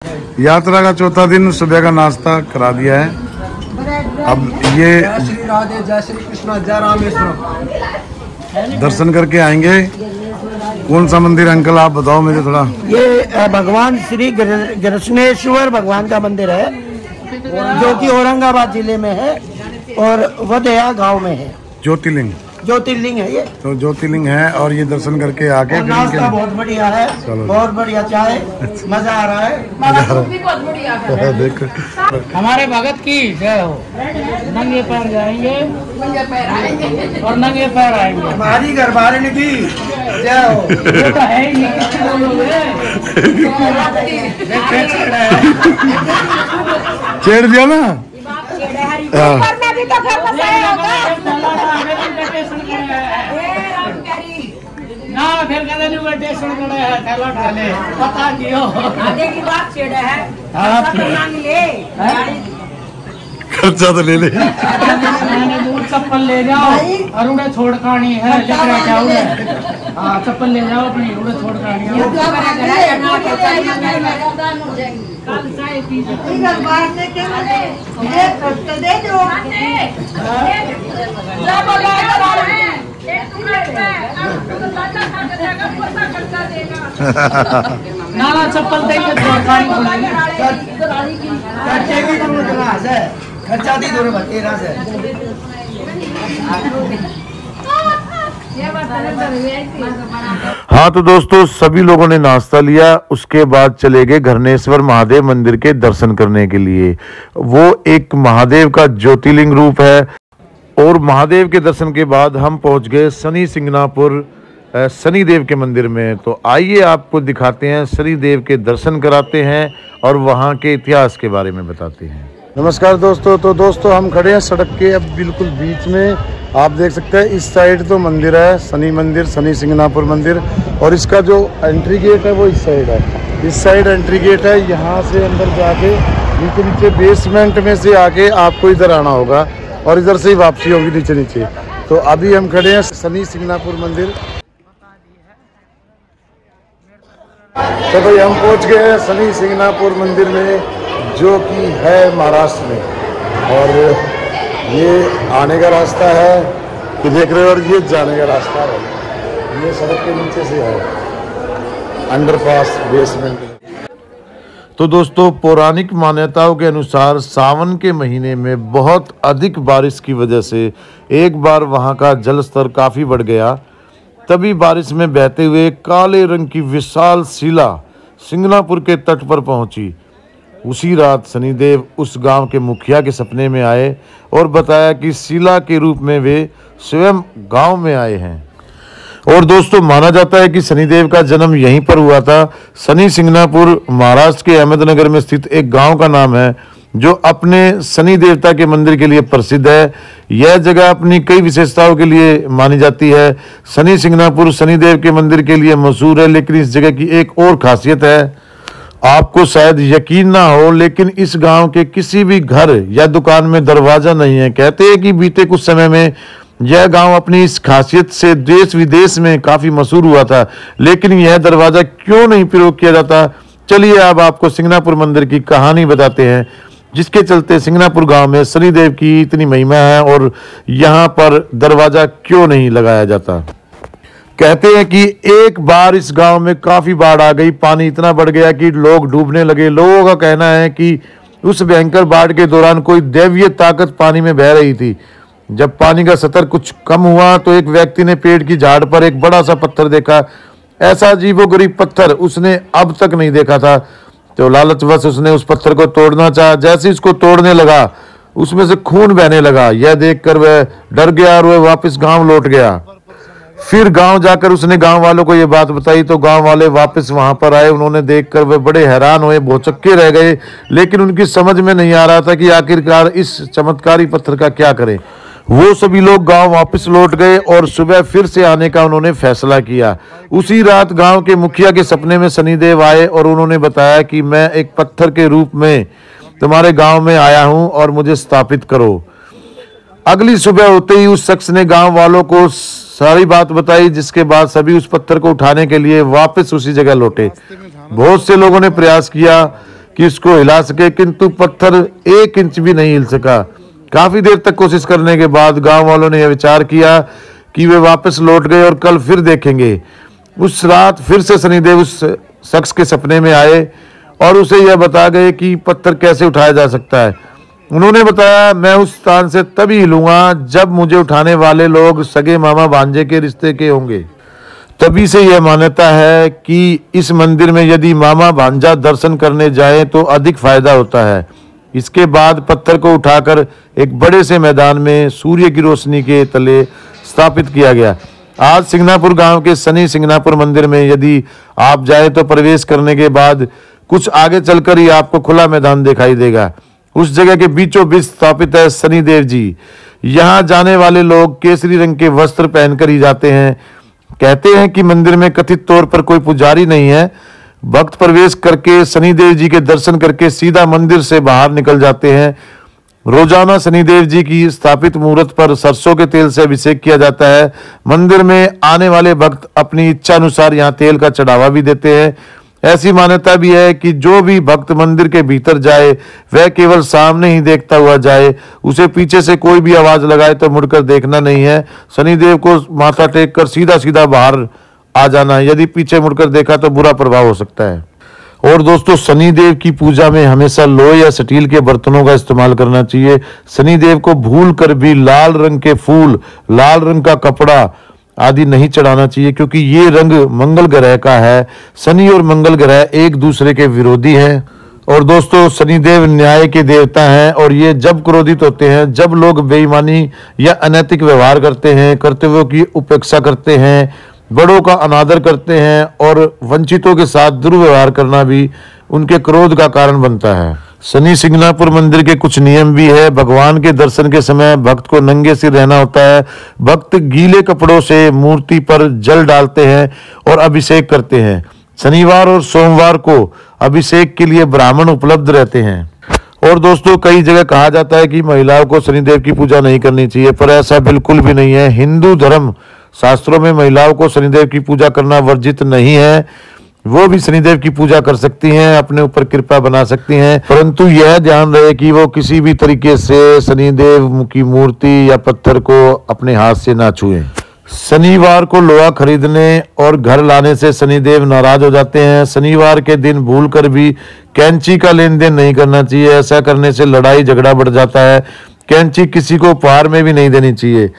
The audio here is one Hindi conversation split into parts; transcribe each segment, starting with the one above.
यात्रा का चौथा दिन, सुबह का नाश्ता करा दिया है। अब ये श्री राधे, जय श्री कृष्ण, जय रामेश्वर दर्शन करके आएंगे। कौन सा मंदिर अंकल आप बताओ मुझे थोड़ा। ये भगवान श्री कृष्णेश्वर भगवान का मंदिर है, जो कि औरंगाबाद जिले में है और वदया गांव में है। ज्योतिर्लिंग है ये, तो ज्योतिर्लिंग है। और ये दर्शन करके आके नाश्ता बहुत बढ़िया है, बहुत बढ़िया चाय, मजा आ रहा है। बहुत बढ़िया है। देखो हमारे भगत की जय हो। नंगे पैर जाएंगे, नंगे पैर आएंगे और नंगे पैर आएंगे। हमारी घरवाली की जय हो। ये तो है ही नहीं, कितने बोलोगे? छेड़ दिया ना। करना भी तो घर में ना फिर कहते नहीं बर्थडे सुन करे है, थैला ढाले पता क्यों आगे की बात छेड़ा है। आप ले खर्चा तो ले ले। मैंने दूर चप्पल ले जाओ और उन्हें छोड़ खानी है। लिख रहा क्या उन्हें? हाँ, चप्पल ले जाओ अपनी, उन्हें छोड़ खानी है। ना चप्पल देंगे छोड़ खानी खर्चा दी दोनों बतेरा से। हाँ तो दोस्तों, सभी लोगों ने नाश्ता लिया, उसके बाद चले गए घृष्णेश्वर महादेव मंदिर के दर्शन करने के लिए। वो एक महादेव का ज्योतिर्लिंग रूप है। और महादेव के दर्शन के बाद हम पहुंच गए शनि सिंगनापुर शनिदेव के मंदिर में। तो आइए आपको दिखाते हैं, शनिदेव के दर्शन कराते हैं और वहाँ के इतिहास के बारे में बताते हैं। नमस्कार दोस्तों। तो दोस्तों, हम खड़े हैं सड़क के अब बिल्कुल बीच में। आप देख सकते हैं इस साइड तो मंदिर है, शनि मंदिर, शनि सिंगनापुर मंदिर। और इसका जो एंट्री गेट है वो इस साइड है। इस साइड एंट्री गेट है। यहाँ से अंदर जाके नीचे नीचे बेसमेंट में से आके आपको इधर आना होगा और इधर से ही वापसी होगी नीचे नीचे। तो अभी हम खड़े हैं शनि सिंगनापुर मंदिर। तो भाई हम पहुंच गए हैं शनि सिंगनापुर मंदिर में, जो कि है महाराष्ट्र में। और ये आने का रास्ता है कि देख रहे हो, और ये जाने का रास्ता है। ये सड़क के नीचे से है, अंडरपास बेसमेंट। तो दोस्तों, पौराणिक मान्यताओं के अनुसार सावन के महीने में बहुत अधिक बारिश की वजह से एक बार वहाँ का जल स्तर काफ़ी बढ़ गया। तभी बारिश में बहते हुए काले रंग की विशाल शिला सिंगनापुर के तट पर पहुंची। उसी रात शनिदेव उस गांव के मुखिया के सपने में आए और बताया कि शिला के रूप में वे स्वयं गांव में आए हैं। और दोस्तों, माना जाता है कि शनिदेव का जन्म यहीं पर हुआ था। शनि सिंगनापुर महाराष्ट्र के अहमदनगर में स्थित एक गांव का नाम है, जो अपने शनि देवता के मंदिर के लिए प्रसिद्ध है। यह जगह अपनी कई विशेषताओं के लिए मानी जाती है। शनि सिंगनापुर शनिदेव के मंदिर के लिए मशहूर है, लेकिन इस जगह की एक और खासियत है। आपको शायद यकीन ना हो, लेकिन इस गांव के किसी भी घर या दुकान में दरवाजा नहीं है। कहते हैं कि बीते कुछ समय में यह गांव अपनी इस खासियत से देश विदेश में काफी मशहूर हुआ था, लेकिन यह दरवाजा क्यों नहीं प्रयोग किया जाता, चलिए अब आपको सिंगनापुर मंदिर की कहानी बताते हैं, जिसके चलते सिंगनापुर गांव में शनिदेव की इतनी महिमा है और यहाँ पर दरवाजा क्यों नहीं लगाया जाता। कहते हैं कि एक बार इस गांव में काफी बाढ़ आ गई। पानी इतना बढ़ गया कि लोग डूबने लगे। लोगों का कहना है कि उस भयंकर बाढ़ के दौरान कोई दैवीय ताकत पानी में बह रही थी। जब पानी का स्तर कुछ कम हुआ तो एक व्यक्ति ने पेड़ की झाड़ पर एक बड़ा सा पत्थर देखा। ऐसा अजीबोगरीब पत्थर उसने अब तक नहीं देखा था। तो लालचवश उसने उस पत्थर को तोड़ना चाहा। जैसे इसको तोड़ने लगा, उसमें से खून बहने लगा। यह देखकर वह डर गया और वह वापस गांव लौट गया। फिर गांव जाकर उसने गांव वालों को यह बात बताई, तो गांव वाले वापस वहां पर आए। उन्होंने देखकर वे बड़े हैरान हुए, भौचक्के रह गए, लेकिन उनकी समझ में नहीं आ रहा था कि आखिरकार इस चमत्कारी पत्थर का क्या करें। वो सभी लोग गांव वापस लौट गए और सुबह फिर से आने का उन्होंने फैसला किया। उसी रात गांव के मुखिया के सपने में शनिदेव आए और उन्होंने बताया कि मैं एक पत्थर के रूप में तुम्हारे गांव में आया हूं और मुझे स्थापित करो। अगली सुबह होते ही उस शख्स ने गांव वालों को सारी बात बताई, जिसके बाद सभी उस पत्थर को उठाने के लिए वापस उसी जगह लौटे। बहुत से लोगों ने प्रयास किया कि इसको हिला सके, किंतु पत्थर 1 इंच भी नहीं हिल सका। काफी देर तक कोशिश करने के बाद गांव वालों ने यह विचार किया कि वे वापस लौट गए और कल फिर देखेंगे। उस रात फिर से शनिदेव उस शख्स के सपने में आए और उसे यह बता गए कि पत्थर कैसे उठाया जा सकता है। उन्होंने बताया, मैं उस स्थान से तभी हिलूंगा जब मुझे उठाने वाले लोग सगे मामा भांजे के रिश्ते के होंगे। तभी से यह मान्यता है कि इस मंदिर में यदि मामा भांजा दर्शन करने जाए तो अधिक फायदा होता है। इसके बाद पत्थर को उठाकर एक बड़े से मैदान में सूर्य की रोशनी के तले स्थापित किया गया। आज सिंगनापुर गांव के शनि सिंगनापुर मंदिर में यदि आप जाए तो प्रवेश करने के बाद कुछ आगे चलकर ही आपको खुला मैदान दिखाई देगा। उस जगह के बीचों बीच स्थापित है शनिदेव जी। यहाँ जाने वाले लोग केसरी रंग के वस्त्र पहनकर ही जाते हैं। कहते हैं कि मंदिर में कथित तौर पर कोई पुजारी नहीं है। भक्त प्रवेश करके शनिदेव जी के दर्शन करके सीधा मंदिर से बाहर निकल जाते हैं। रोजाना शनिदेव जी की स्थापित मूर्त पर सरसों के तेल से अभिषेक किया जाता है। मंदिर में आने वाले भक्त अपनी इच्छा अनुसार यहाँ तेल का चढ़ावा भी देते हैं। ऐसी मान्यता भी है कि जो भी भक्त मंदिर के भीतर जाए वह केवल सामने ही देखता हुआ जाए, उसे पीछे से कोई भी आवाज लगाए तो मुड़कर देखना नहीं है। शनिदेव को माथा टेक कर सीधा सीधा बाहर आ जाना है। यदि पीछे मुड़कर देखा तो बुरा प्रभाव हो सकता है। और दोस्तों, शनिदेव की पूजा में हमेशा लोहे या स्टील के बर्तनों का इस्तेमाल करना चाहिए। शनिदेव को भूल कर भी लाल रंग के फूल, लाल रंग का कपड़ा आदि नहीं चढ़ाना चाहिए, क्योंकि ये रंग मंगल ग्रह का है। शनि और मंगल ग्रह एक दूसरे के विरोधी हैं। और दोस्तों, शनिदेव न्याय के देवता हैं और ये जब क्रोधित होते हैं, जब लोग बेईमानी या अनैतिक व्यवहार करते हैं, कर्तव्यों की उपेक्षा करते हैं, बड़ों का अनादर करते हैं और वंचितों के साथ दुर्व्यवहार करना भी उनके क्रोध का कारण बनता है। शनि सिंगनापुर मंदिर के कुछ नियम भी है। भगवान के दर्शन के समय भक्त को नंगे सिर रहना होता है। भक्त गीले कपड़ों से मूर्ति पर जल डालते हैं और अभिषेक करते हैं। शनिवार और सोमवार को अभिषेक के लिए ब्राह्मण उपलब्ध रहते हैं। और दोस्तों, कई जगह कहा जाता है कि महिलाओं को शनिदेव की पूजा नहीं करनी चाहिए, पर ऐसा बिल्कुल भी नहीं है। हिंदू धर्म शास्त्रों में महिलाओं को शनिदेव की पूजा करना वर्जित नहीं है। वो भी शनिदेव की पूजा कर सकती हैं, अपने ऊपर कृपा बना सकती हैं, परंतु यह ध्यान रहे कि वो किसी भी तरीके से शनिदेव की मूर्ति या पत्थर को अपने हाथ से ना छुएं। शनिवार को लोहा खरीदने और घर लाने से शनिदेव नाराज हो जाते हैं। शनिवार के दिन भूलकर भी कैंची का लेन देन नहीं करना चाहिए। ऐसा करने से लड़ाई झगड़ा बढ़ जाता है। कैंची किसी को उपहार में भी नहीं देनी चाहिए।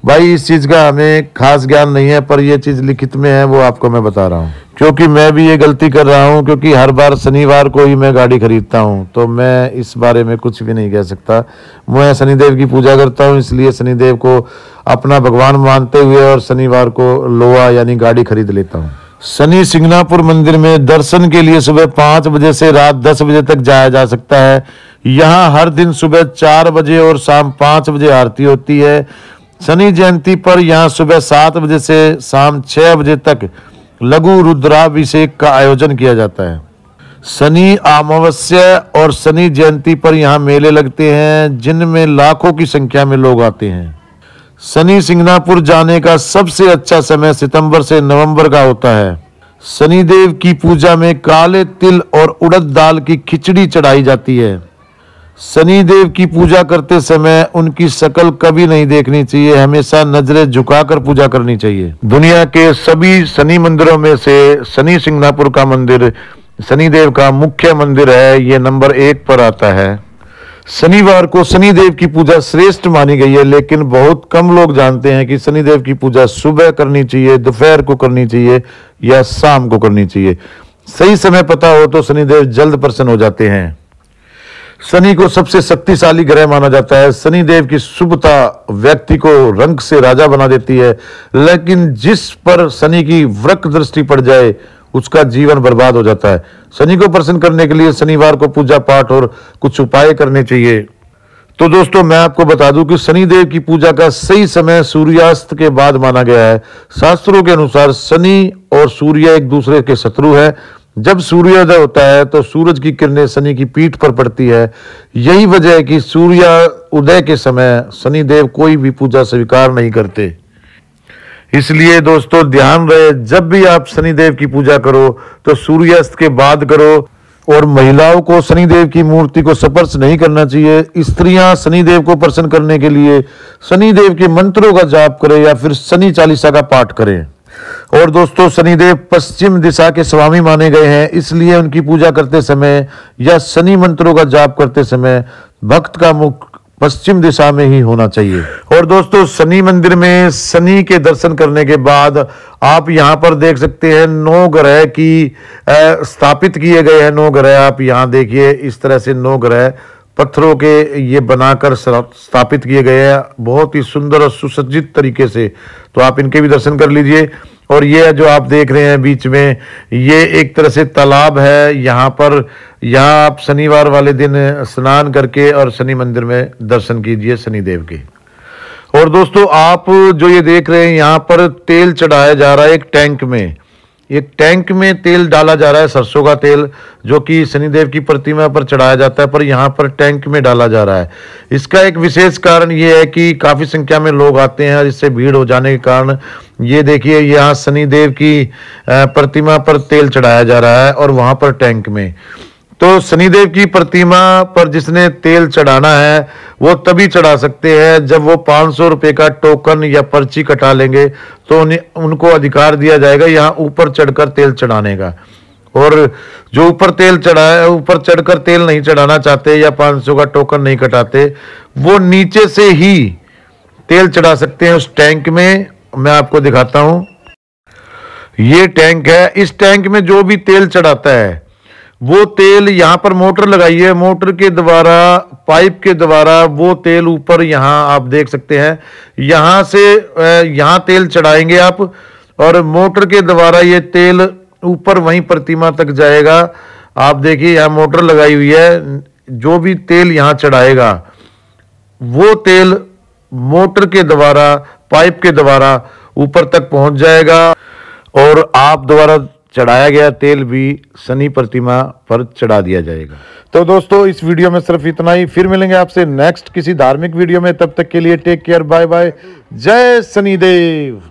भाई, इस चीज का हमें खास ज्ञान नहीं है, पर यह चीज लिखित में है, वो आपको मैं बता रहा हूँ, क्योंकि मैं भी ये गलती कर रहा हूँ। क्योंकि हर बार शनिवार को ही मैं गाड़ी खरीदता हूँ, तो मैं इस बारे में कुछ भी नहीं कह सकता। मैं शनिदेव की पूजा करता हूँ, इसलिए शनिदेव को अपना भगवान मानते हुए और शनिवार को लोहा यानी गाड़ी खरीद लेता हूँ। शनि सिंगनापुर मंदिर में दर्शन के लिए सुबह 5 बजे से रात 10 बजे तक जाया जा सकता है। यहाँ हर दिन सुबह 4 बजे और शाम 5 बजे आरती होती है। शनि जयंती पर यहाँ सुबह 7 बजे से शाम 6 बजे तक लघु रुद्राभिषेक का आयोजन किया जाता है। शनि अमावस्या और शनि जयंती पर यहाँ मेले लगते हैं, जिनमें लाखों की संख्या में लोग आते हैं। शनि सिंगनापुर जाने का सबसे अच्छा समय सितंबर से नवंबर का होता है। शनिदेव की पूजा में काले तिल और उड़द दाल की खिचड़ी चढ़ाई जाती है। शनिदेव की पूजा करते समय उनकी शक्ल कभी नहीं देखनी चाहिए, हमेशा नजरें झुकाकर पूजा करनी चाहिए। दुनिया के सभी शनि मंदिरों में से शनि सिंगनापुर का मंदिर शनिदेव का मुख्य मंदिर है। ये नंबर 1 पर आता है। शनिवार को शनिदेव की पूजा श्रेष्ठ मानी गई है, लेकिन बहुत कम लोग जानते हैं कि शनिदेव की पूजा सुबह करनी चाहिए, दोपहर को करनी चाहिए या शाम को करनी चाहिए। सही समय पता हो तो शनिदेव जल्द प्रसन्न हो जाते हैं। शनि को सबसे शक्तिशाली ग्रह माना जाता है। शनिदेव की शुभता व्यक्ति को रंग से राजा बना देती है, लेकिन जिस पर शनि की वक्र दृष्टि पड़ जाए उसका जीवन बर्बाद हो जाता है। शनि को प्रसन्न करने के लिए शनिवार को पूजा पाठ और कुछ उपाय करने चाहिए। तो दोस्तों, मैं आपको बता दूं कि शनिदेव की पूजा का सही समय सूर्यास्त के बाद माना गया है। शास्त्रों के अनुसार शनि और सूर्य एक दूसरे के शत्रु हैं। जब सूर्योदय होता है तो सूरज की किरणें शनि की पीठ पर पड़ती है। यही वजह है कि सूर्य उदय के समय शनिदेव कोई भी पूजा स्वीकार नहीं करते। इसलिए दोस्तों, ध्यान रहे, जब भी आप शनिदेव की पूजा करो तो सूर्यास्त के बाद करो। और महिलाओं को शनिदेव की मूर्ति को स्पर्श नहीं करना चाहिए। स्त्रियां शनिदेव को प्रसन्न करने के लिए शनिदेव के मंत्रों का जाप करें या फिर शनि चालीसा का पाठ करें। और दोस्तों, शनिदेव पश्चिम दिशा के स्वामी माने गए हैं, इसलिए उनकी पूजा करते समय या शनि मंत्रों का जाप करते समय भक्त का मुख पश्चिम दिशा में ही होना चाहिए। और दोस्तों, शनि मंदिर में शनि के दर्शन करने के बाद आप यहाँ पर देख सकते हैं 9 ग्रह की स्थापित किए गए हैं। 9 ग्रह आप यहाँ देखिए, इस तरह से 9 ग्रह पत्थरों के ये बनाकर स्थापित किए गए हैं, बहुत ही सुंदर और सुसज्जित तरीके से। तो आप इनके भी दर्शन कर लीजिए। और ये जो आप देख रहे हैं बीच में, ये एक तरह से तालाब है। यहाँ आप शनिवार वाले दिन स्नान करके और शनि मंदिर में दर्शन कीजिए शनिदेव के। और दोस्तों, आप जो ये देख रहे हैं, यहाँ पर तेल चढ़ाया जा रहा है एक टैंक में। एक टैंक में तेल डाला जा रहा है, सरसों का तेल, जो कि शनिदेव की प्रतिमा पर चढ़ाया जाता है, पर यहाँ पर टैंक में डाला जा रहा है। इसका एक विशेष कारण ये है कि काफ़ी संख्या में लोग आते हैं और इससे भीड़ हो जाने के कारण ये देखिए, यहाँ शनिदेव की प्रतिमा पर तेल चढ़ाया जा रहा है और वहाँ पर टैंक में। तो शनिदेव की प्रतिमा पर जिसने तेल चढ़ाना है वो तभी चढ़ा सकते हैं जब वो 500 रुपये का टोकन या पर्ची कटा लेंगे, तो उनको अधिकार दिया जाएगा यहाँ ऊपर चढ़कर तेल चढ़ाने का। और जो ऊपर चढ़कर तेल नहीं चढ़ाना चाहते या 500 का टोकन नहीं कटाते, वो नीचे से ही तेल चढ़ा सकते हैं उस टैंक में। मैं आपको दिखाता हूँ, ये टैंक है। इस टैंक में जो भी तेल चढ़ाता है वो तेल, यहाँ पर मोटर लगाई है, मोटर के द्वारा, पाइप के द्वारा वो तेल ऊपर, यहाँ आप देख सकते हैं, यहाँ से यहाँ तेल चढ़ाएंगे आप और मोटर के द्वारा ये तेल ऊपर वहीं प्रतिमा तक जाएगा। आप देखिए, यहाँ मोटर लगाई हुई है। जो भी तेल यहाँ चढ़ाएगा वो तेल मोटर के द्वारा, पाइप के द्वारा ऊपर तक पहुंच जाएगा और आप द्वारा चढ़ाया गया तेल भी शनि प्रतिमा पर चढ़ा दिया जाएगा। तो दोस्तों, इस वीडियो में सिर्फ इतना ही। फिर मिलेंगे आपसे नेक्स्ट किसी धार्मिक वीडियो में। तब तक के लिए टेक केयर, बाय बाय, जय शनिदेव।